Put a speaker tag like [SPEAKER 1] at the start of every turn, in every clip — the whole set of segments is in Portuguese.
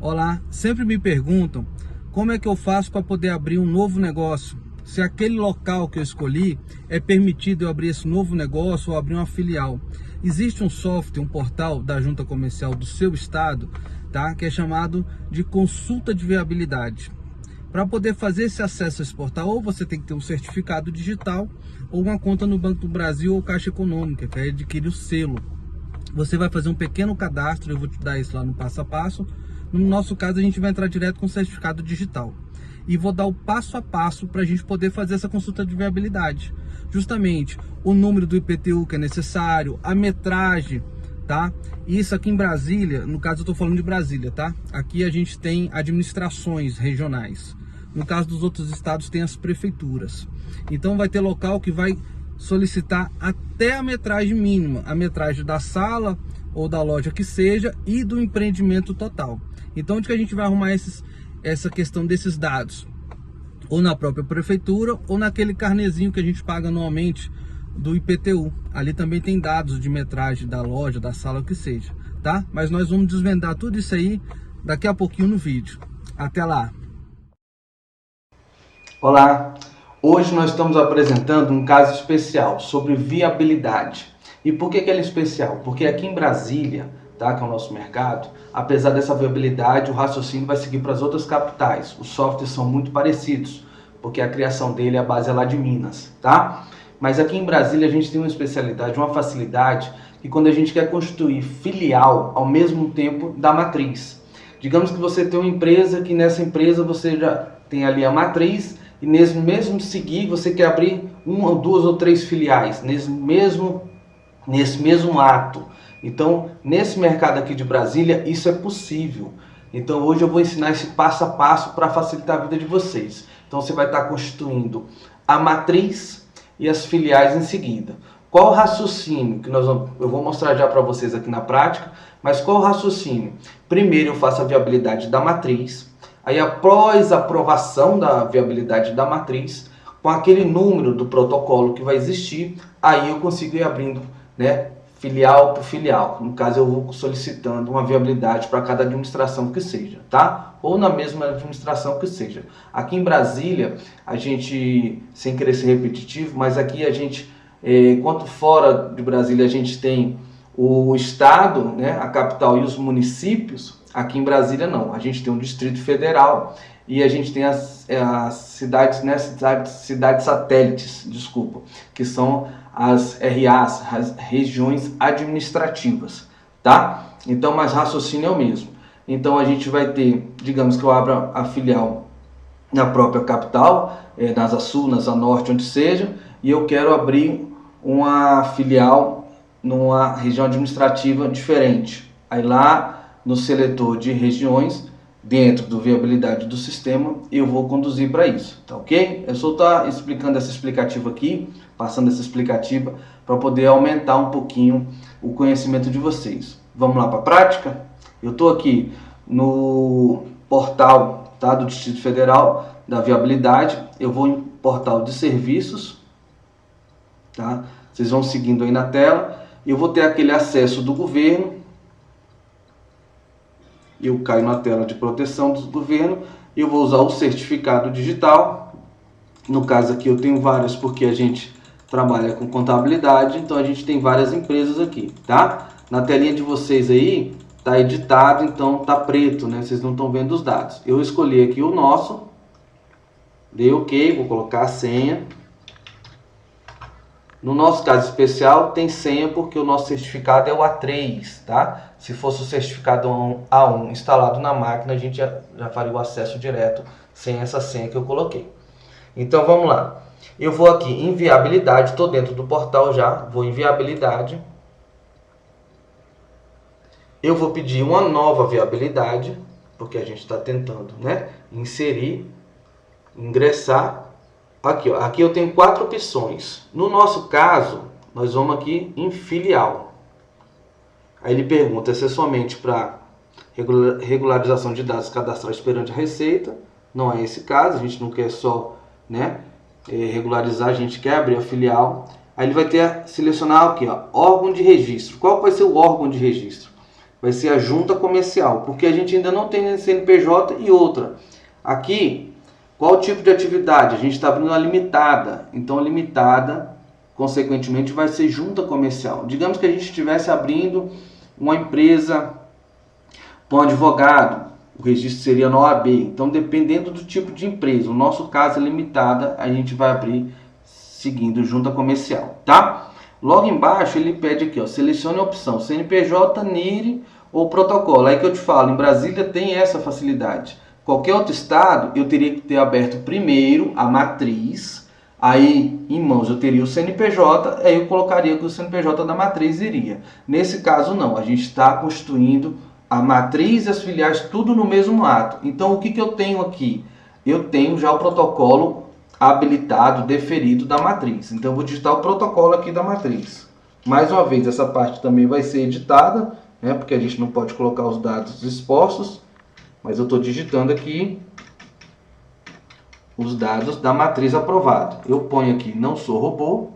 [SPEAKER 1] Olá, sempre me perguntam como é que eu faço para poder abrir um novo negócio. Se aquele local que eu escolhi é permitido eu abrir esse novo negócio ou abrir uma filial. Existe um software, um portal da Junta Comercial do seu estado, tá? Que é chamado de consulta de viabilidade. Para poder fazer esse acesso a esse portal, ou você tem que ter um certificado digital ou uma conta no Banco do Brasil ou Caixa Econômica, que aí adquire o selo. Você vai fazer um pequeno cadastro, eu vou te dar isso lá no passo a passo. No nosso caso, a gente vai entrar direto com o certificado digital. E vou dar o passo a passo para a gente poder fazer essa consulta de viabilidade. Justamente o número do IPTU que é necessário, a metragem, tá? Isso aqui em Brasília, no caso eu estou falando de Brasília, tá? Aqui a gente tem administrações regionais. No caso dos outros estados tem as prefeituras. Então vai ter local que vai solicitar até a metragem mínima, a metragem da sala ou da loja que seja e do empreendimento total. Então onde que a gente vai arrumar essa questão desses dados? Ou na própria prefeitura ou naquele carnezinho que a gente paga anualmente do IPTU. Ali também tem dados de metragem da loja, da sala, o que seja, tá? Mas nós vamos desvendar tudo isso aí daqui a pouquinho no vídeo. Até lá!
[SPEAKER 2] Olá! Hoje nós estamos apresentando um caso especial sobre viabilidade. E por que ele é especial? Porque aqui em Brasília, tá, que é o nosso mercado, apesar dessa viabilidade, o raciocínio vai seguir para as outras capitais. Os softwares são muito parecidos, porque a criação dele, a base é lá de Minas, tá? Mas aqui em Brasília a gente tem uma especialidade, uma facilidade, que quando a gente quer constituir filial ao mesmo tempo da matriz. Digamos que você tem uma empresa, que nessa empresa você já tem ali a matriz, e nesse mesmo seguir você quer abrir uma, duas ou três filiais, nesse mesmo ato. Então, nesse mercado aqui de Brasília, isso é possível. Então, hoje eu vou ensinar esse passo a passo para facilitar a vida de vocês. Então, você vai estar constituindo a matriz e as filiais em seguida. Qual o raciocínio que eu vou mostrar já para vocês aqui na prática, mas qual o raciocínio? Primeiro eu faço a viabilidade da matriz, aí após a aprovação da viabilidade da matriz, com aquele número do protocolo que vai existir, aí eu consigo ir abrindo, né, filial por filial. No caso, eu vou solicitando uma viabilidade para cada administração que seja, tá? Ou na mesma administração que seja. Aqui em Brasília, a gente, sem querer ser repetitivo, mas aqui a gente, enquanto fora de Brasília a gente tem o estado, né, a capital e os municípios, aqui em Brasília não. A gente tem um Distrito Federal e a gente tem as cidades, né, cidades satélites, desculpa, que são as RAs, as regiões administrativas, tá? Então, mas raciocínio é o mesmo. Então, a gente vai ter, digamos que eu abra a filial na própria capital, na Asa Sul, na Asa Norte, onde seja, e eu quero abrir uma filial numa região administrativa diferente. Aí lá no seletor de regiões, dentro do viabilidade do sistema, eu vou conduzir para isso, tá ok? Eu só estou explicando essa explicativa aqui, passando essa explicativa, para poder aumentar um pouquinho o conhecimento de vocês. Vamos lá para a prática? Eu estou aqui no portal, tá, do Distrito Federal, da viabilidade, eu vou em portal de serviços, tá? Vocês vão seguindo aí na tela, eu vou ter aquele acesso do governo, eu caio na tela de proteção do governo, eu vou usar o certificado digital. No caso aqui eu tenho vários porque a gente trabalha com contabilidade, então a gente tem várias empresas aqui, tá? Na telinha de vocês aí tá editado, então tá preto, né? Vocês não estão vendo os dados. Eu escolhi aqui o nosso, dei OK, vou colocar a senha. No nosso caso especial tem senha porque o nosso certificado é o A3, tá? Se fosse o certificado A1 instalado na máquina, a gente já faria o acesso direto sem essa senha que eu coloquei. Então vamos lá. Eu vou aqui em viabilidade, estou dentro do portal já, vou em viabilidade. Eu vou pedir uma nova viabilidade, porque a gente está tentando, né, inserir, ingressar. Aqui, ó, aqui eu tenho 4 opções. No nosso caso, nós vamos aqui em filial. Aí ele pergunta se é somente para regularização de dados cadastrais perante a Receita. Não é esse caso, a gente não quer só, né, regularizar, a gente quer abrir a filial. Aí ele vai ter selecionar aqui, ó, órgão de registro. Qual vai ser o órgão de registro? vai ser a junta comercial, porque a gente ainda não tem CNPJ. E outra, aqui, qual tipo de atividade? A gente está abrindo a limitada, então a limitada, consequentemente, vai ser junta comercial. Digamos que a gente estivesse abrindo uma empresa para um advogado, o registro seria na OAB. Então, dependendo do tipo de empresa, o nosso caso é limitada, a gente vai abrir seguindo junta comercial, tá? Logo embaixo ele pede aqui, ó, selecione a opção CNPJ, NIR ou protocolo. Aí que eu te falo, em Brasília tem essa facilidade. Qualquer outro estado eu teria que ter aberto primeiro a matriz, aí em mãos eu teria o CNPJ, aí eu colocaria que o CNPJ da matriz iria. Nesse caso não, a gente está constituindo a matriz e as filiais tudo no mesmo ato. Então o que eu tenho aqui? Eu tenho já o protocolo habilitado, deferido da matriz. Então eu vou digitar o protocolo aqui da matriz. Mais uma vez, essa parte também vai ser editada, né, porque a gente não pode colocar os dados expostos, mas eu estou digitando aqui os dados da matriz aprovada. Eu ponho aqui, não sou robô,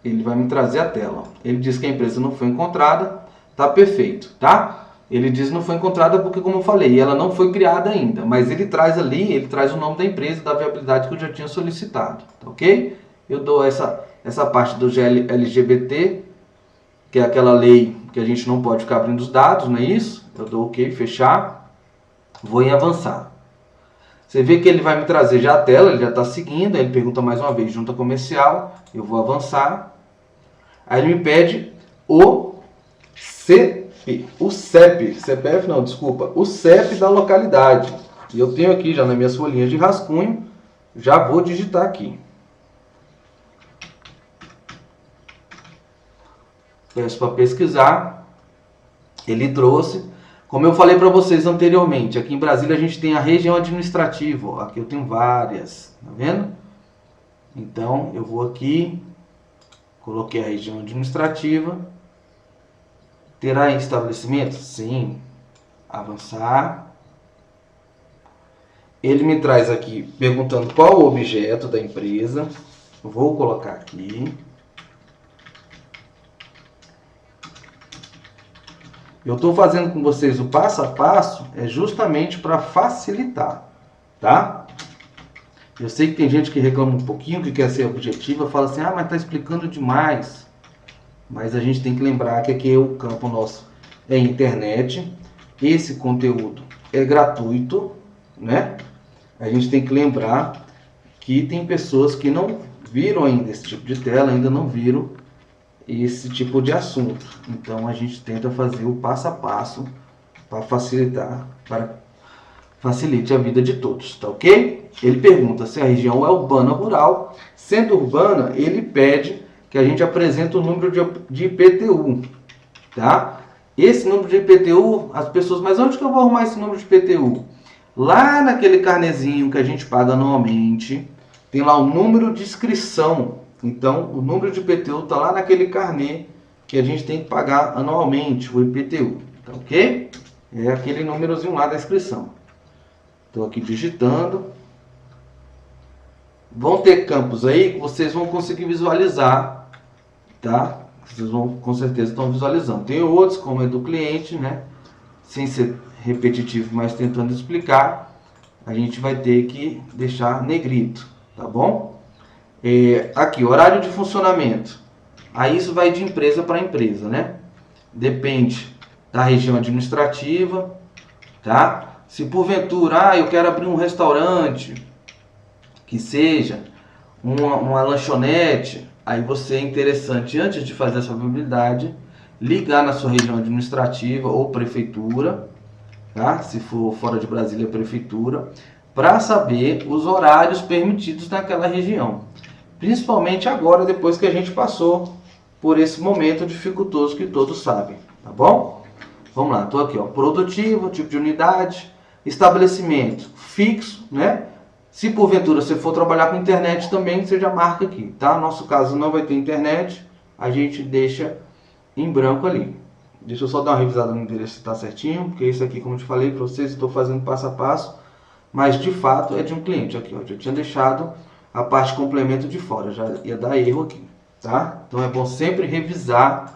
[SPEAKER 2] ele vai me trazer a tela. Ele diz que a empresa não foi encontrada, tá perfeito, tá? Ele diz que não foi encontrada porque, como eu falei, ela não foi criada ainda. Mas ele traz ali, ele traz o nome da empresa, da viabilidade que eu já tinha solicitado, tá ok? Eu dou essa parte do LGBT, que é aquela lei que a gente não pode ficar abrindo os dados, não é isso? Eu dou ok, fechar, vou em avançar. Você vê que ele vai me trazer já a tela, ele já está seguindo, aí ele pergunta mais uma vez, junta comercial, eu vou avançar. Aí ele me pede o CEP não, desculpa, o CEP da localidade. E eu tenho aqui já nas minhas folhinhas de rascunho, já vou digitar aqui. Peço para pesquisar, ele trouxe. Como eu falei para vocês anteriormente, aqui em Brasília a gente tem a região administrativa, ó, aqui eu tenho várias, tá vendo? Então eu vou aqui, coloquei a região administrativa. Terá estabelecimento? Sim. Avançar. Ele me traz aqui perguntando qual o objeto da empresa. Vou colocar aqui. Eu estou fazendo com vocês o passo a passo é justamente para facilitar, tá? Eu sei que tem gente que reclama um pouquinho, que quer ser objetiva, fala assim, ah, mas está explicando demais. Mas a gente tem que lembrar que aqui o campo nosso é internet. Esse conteúdo é gratuito, né? A gente tem que lembrar que tem pessoas que não viram ainda esse tipo de tela, ainda não viram esse tipo de assunto. Então a gente tenta fazer o passo a passo para facilitar, para facilite a vida de todos, tá ok? Ele pergunta se a região é urbana ou rural. Sendo urbana, ele pede que a gente apresente o número de IPTU, tá? Esse número de IPTU, as pessoas, mas onde que eu vou arrumar esse número de IPTU? Lá naquele carnezinho que a gente paga anualmente, tem lá o número de inscrição. Então, o número de IPTU está lá naquele carnê que a gente tem que pagar anualmente, o IPTU, tá ok? É aquele númerozinho lá da inscrição. Estou aqui digitando. Vão ter campos aí que vocês vão conseguir visualizar, tá? Vocês vão, com certeza, estão visualizando. Tem outros, como é do cliente, né? Sem ser repetitivo, mas tentando explicar, a gente vai ter que deixar negrito, tá bom? Aqui, horário de funcionamento. Aí isso vai de empresa para empresa, né? Depende da região administrativa, tá? Se porventura, eu quero abrir um restaurante, que seja uma lanchonete, aí você é interessante, antes de fazer essa viabilidade, ligar na sua região administrativa ou prefeitura, tá? Se for fora de Brasília, prefeitura, para saber os horários permitidos naquela região. Principalmente agora, depois que a gente passou por esse momento dificultoso que todos sabem, tá bom? Vamos lá, estou aqui, ó, produtivo, tipo de unidade, estabelecimento fixo, né? Se porventura você for trabalhar com internet também, você já marca aqui, tá? No nosso caso não vai ter internet, a gente deixa em branco ali. Deixa eu só dar uma revisada no endereço se está certinho, porque isso aqui, como eu te falei para vocês, estou fazendo passo a passo, mas de fato é de um cliente. Aqui, ó, já tinha deixado a parte complemento de fora, já ia dar erro aqui, tá? Então é bom sempre revisar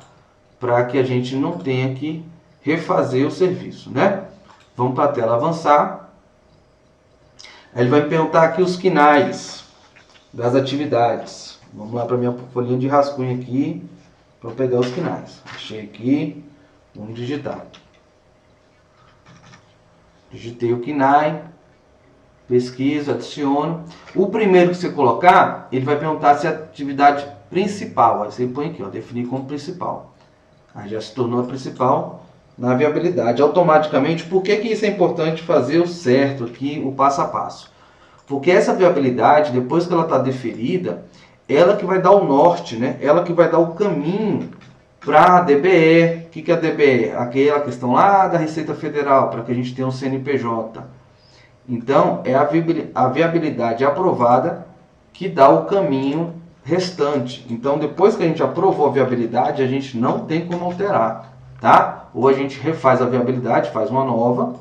[SPEAKER 2] para que a gente não tenha que refazer o serviço, né? Vamos para a tela avançar. Aí ele vai me perguntar aqui os quinais das atividades. Vamos lá para minha folhinha de rascunho aqui, para pegar os quinais. Achei aqui, vamos digitar. Digitei o KNAI, pesquiso, adiciono. O primeiro que você colocar, ele vai perguntar se é atividade principal. Aí você põe aqui, ó, definir como principal. Aí já se tornou a principal na viabilidade. Automaticamente, por que isso é importante fazer o certo aqui, o passo a passo? Porque essa viabilidade, depois que ela está deferida, ela que vai dar o norte, né? Ela que vai dar o caminho para a DBE. O que é a DBE? Aquela questão lá da Receita Federal, para que a gente tenha um CNPJ. Então, é a viabilidade aprovada que dá o caminho restante. Então, depois que a gente aprovou a viabilidade, a gente não tem como alterar, tá? Ou a gente refaz a viabilidade, faz uma nova,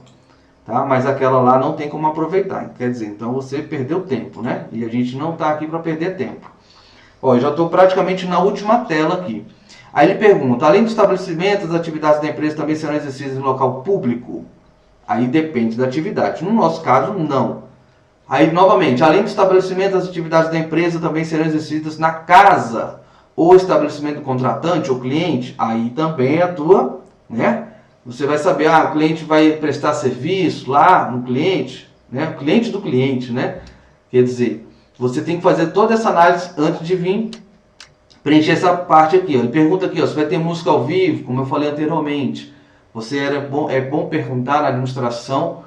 [SPEAKER 2] tá? Mas aquela lá não tem como aproveitar. Quer dizer, então você perdeu tempo, né? E a gente não está aqui para perder tempo. Ó, eu já estou praticamente na última tela aqui. Aí ele pergunta, além do estabelecimento, as atividades da empresa também serão exercidas em local público? Aí depende da atividade. No nosso caso, não. Aí, novamente, além do estabelecimento, as atividades da empresa também serão exercidas na casa ou estabelecimento do contratante ou cliente? Aí também é a tua, né? Você vai saber, o cliente vai prestar serviço lá no cliente, né? O cliente do cliente, né? Quer dizer, você tem que fazer toda essa análise antes de vir preencher essa parte aqui, ó. Ele pergunta aqui, ó, se vai ter música ao vivo, como eu falei anteriormente. É bom perguntar na administração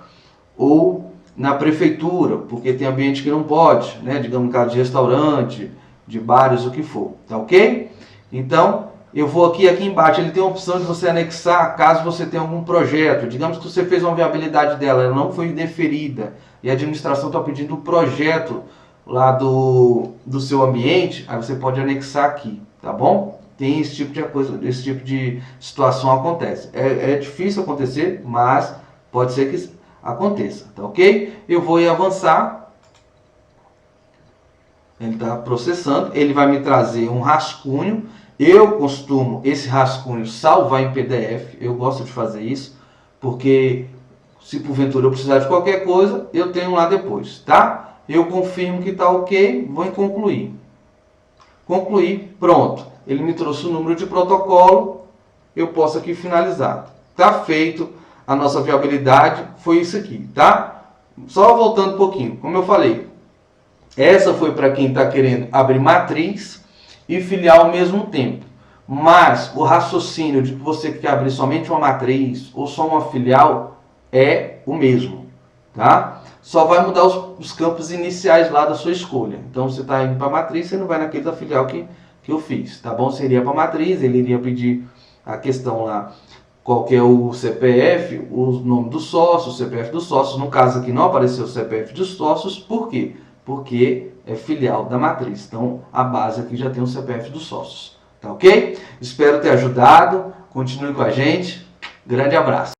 [SPEAKER 2] ou na prefeitura, porque tem ambiente que não pode, né? Digamos, no caso de restaurante, de bares, o que for, tá ok? Então, eu vou aqui embaixo, ele tem a opção de você anexar, caso você tenha algum projeto. Digamos que você fez uma viabilidade dela, ela não foi deferida, e a administração está pedindo o projeto lá do seu ambiente, aí você pode anexar aqui, tá bom? Tem esse tipo de coisa, esse tipo de situação acontece. É difícil acontecer, mas pode ser que aconteça, tá ok? Eu vou avançar. Ele está processando, ele vai me trazer um rascunho. Eu costumo esse rascunho salvar em PDF, eu gosto de fazer isso, porque se porventura eu precisar de qualquer coisa, eu tenho lá depois, tá? Eu confirmo que está ok, vou em concluir. Concluir, pronto. Ele me trouxe o número de protocolo, eu posso aqui finalizar. Está feito a nossa viabilidade, foi isso aqui, tá? Só voltando um pouquinho, como eu falei, essa foi para quem está querendo abrir matriz e filial ao mesmo tempo. Mas o raciocínio de que você quer abrir somente uma matriz ou só uma filial é o mesmo, tá? Só vai mudar os campos iniciais lá da sua escolha. Então você está indo para a matriz, você não vai naquele da filial que eu fiz, tá bom? Você iria para a matriz, ele iria pedir a questão lá, qual que é o CPF, o nome do sócio, o CPF dos sócios. No caso aqui não apareceu o CPF dos sócios, por quê? Porque é filial da matriz. Então a base aqui já tem o CPF dos sócios, tá ok? Espero ter ajudado, continue com a gente, grande abraço.